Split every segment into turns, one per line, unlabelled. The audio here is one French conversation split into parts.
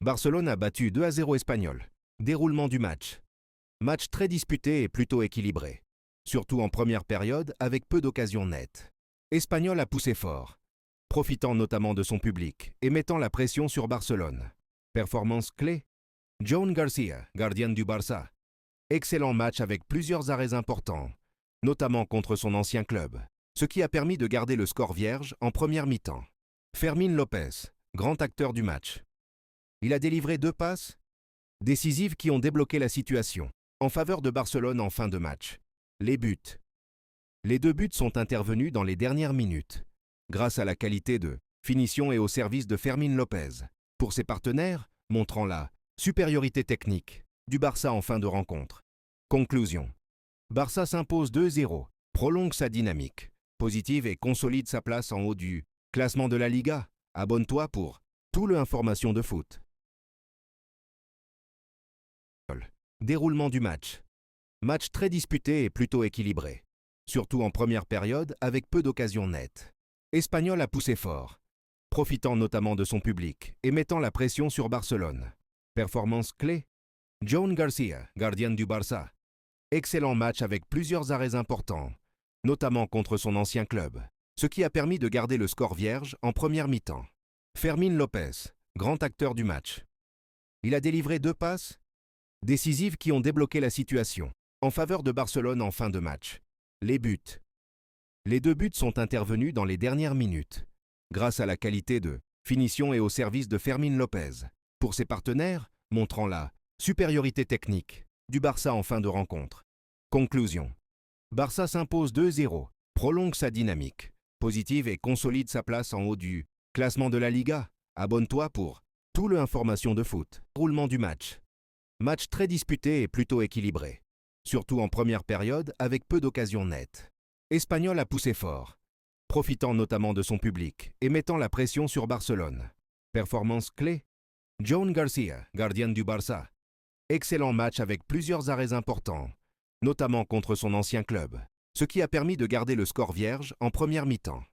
Barcelone a battu 2-0 Espanyol. Déroulement du match. Match très disputé et plutôt équilibré. Surtout en première période avec peu d'occasions nettes. Espanyol a poussé fort, profitant notamment de son public et mettant la pression sur Barcelone. Performance clé. John Garcia, gardien du Barça. Excellent match avec plusieurs arrêts importants, notamment contre son ancien club, ce qui a permis de garder le score vierge en première mi-temps. Fermín López, grand acteur du match. Il a délivré 2 passes décisives qui ont débloqué la situation en faveur de Barcelone en fin de match. Les buts. Les 2 buts sont intervenus dans les dernières minutes, grâce à la qualité de finition et au service de Fermín López, pour ses partenaires, montrant la supériorité technique du Barça en fin de rencontre. Conclusion. Barça s'impose 2-0, prolonge sa dynamique positive et consolide sa place en haut du classement de la Liga. Abonne-toi pour tout le information de foot. Déroulement du match. Match très disputé et plutôt équilibré, surtout en première période avec peu d'occasions nettes. Espanyol a poussé fort, profitant notamment de son public et mettant la pression sur Barcelone. Performance clé. John Garcia, gardien du Barça. Excellent match avec plusieurs arrêts importants, notamment contre son ancien club, ce qui a permis de garder le score vierge en première mi-temps. Fermín López, grand acteur du match. Il a délivré 2 passes décisives qui ont débloqué la situation en faveur de Barcelone en fin de match. Les buts. Les 2 buts sont intervenus dans les dernières minutes, grâce à la qualité de finition et au service de Fermín López, pour ses partenaires, montrant la supériorité technique du Barça en fin de rencontre. Conclusion. Barça s'impose 2-0, prolonge sa dynamique positive et consolide sa place en haut du classement de la Liga. Abonne-toi pour tout le information de foot. Roulement du match. Match très disputé et plutôt équilibré, surtout en première période avec peu d'occasions nettes. Espanyol a poussé fort, profitant notamment de son public et mettant la pression sur Barcelone. Performance clé. John Garcia, gardien du Barça. Excellent match avec plusieurs arrêts importants, notamment contre son ancien club, ce qui a permis de garder le score vierge en première mi-temps.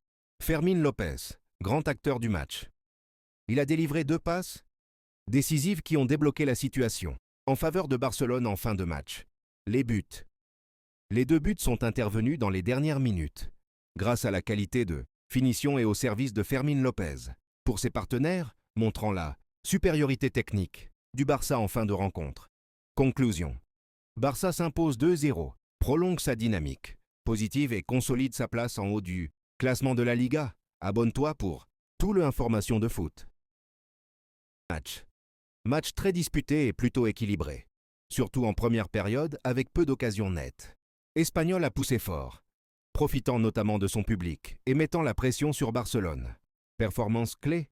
Fermín López, grand acteur du match. Il a délivré 2 passes décisives qui ont débloqué la situation en faveur de Barcelone en fin de match. Les buts. Les 2 buts sont intervenus dans les dernières minutes, grâce à la qualité de finition et au service de Fermín López, pour ses partenaires, montrant la supériorité technique du Barça en fin de rencontre. Conclusion. Barça s'impose 2-0, prolonge sa dynamique positive et consolide sa place en haut du classement de la Liga. Abonne-toi pour tout le information de foot. Match. Match très disputé et plutôt équilibré, surtout en première période avec peu d'occasions nettes. Espanyol a poussé fort, profitant notamment de son public et mettant la pression sur Barcelone. Performance clé.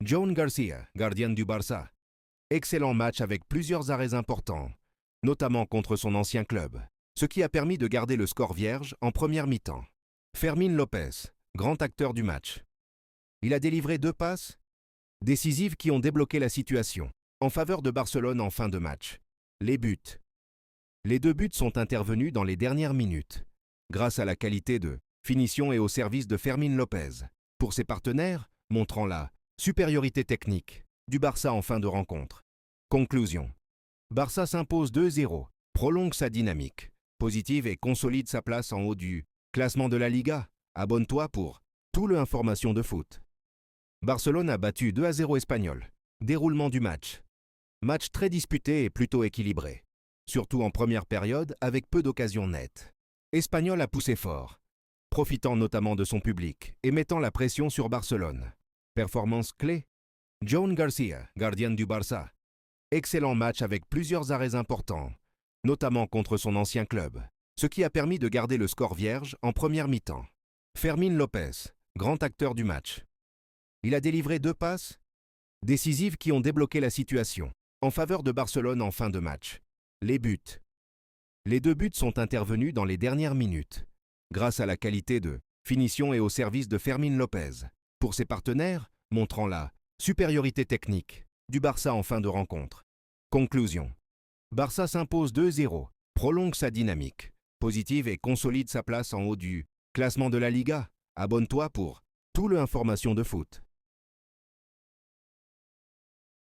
John Garcia, gardien du Barça. Excellent match avec plusieurs arrêts importants, notamment contre son ancien club, ce qui a permis de garder le score vierge en première mi-temps. Fermín López, grand acteur du match. Il a délivré 2 passes décisives qui ont débloqué la situation en faveur de Barcelone en fin de match. Les buts. Les 2 buts sont intervenus dans les dernières minutes, grâce à la qualité de finition et au service de Fermín López, pour ses partenaires, montrant la supériorité technique du Barça en fin de rencontre. Conclusion. Barça s'impose 2-0, prolonge sa dynamique positive et consolide sa place en haut du classement de la Liga. Abonne-toi pour tout le information de foot. Barcelone a battu 2-0 Espanyol. Déroulement du match. Match très disputé et plutôt équilibré, surtout en première période avec peu d'occasions nettes. Espanyol a poussé fort, profitant notamment de son public et mettant la pression sur Barcelone. Performance clé. John Garcia, gardien du Barça. Excellent match avec plusieurs arrêts importants, notamment contre son ancien club, ce qui a permis de garder le score vierge en première mi-temps. Fermín López, grand acteur du match. Il a délivré 2 passes décisives qui ont débloqué la situation en faveur de Barcelone en fin de match. Les buts. Les 2 buts sont intervenus dans les dernières minutes, grâce à la qualité de finition et au service de Fermín López, pour ses partenaires, montrant la supériorité technique du Barça en fin de rencontre. Conclusion. Barça s'impose 2-0, prolonge sa dynamique positive et consolide sa place en haut du classement de la Liga. Abonne-toi pour tout le information de foot.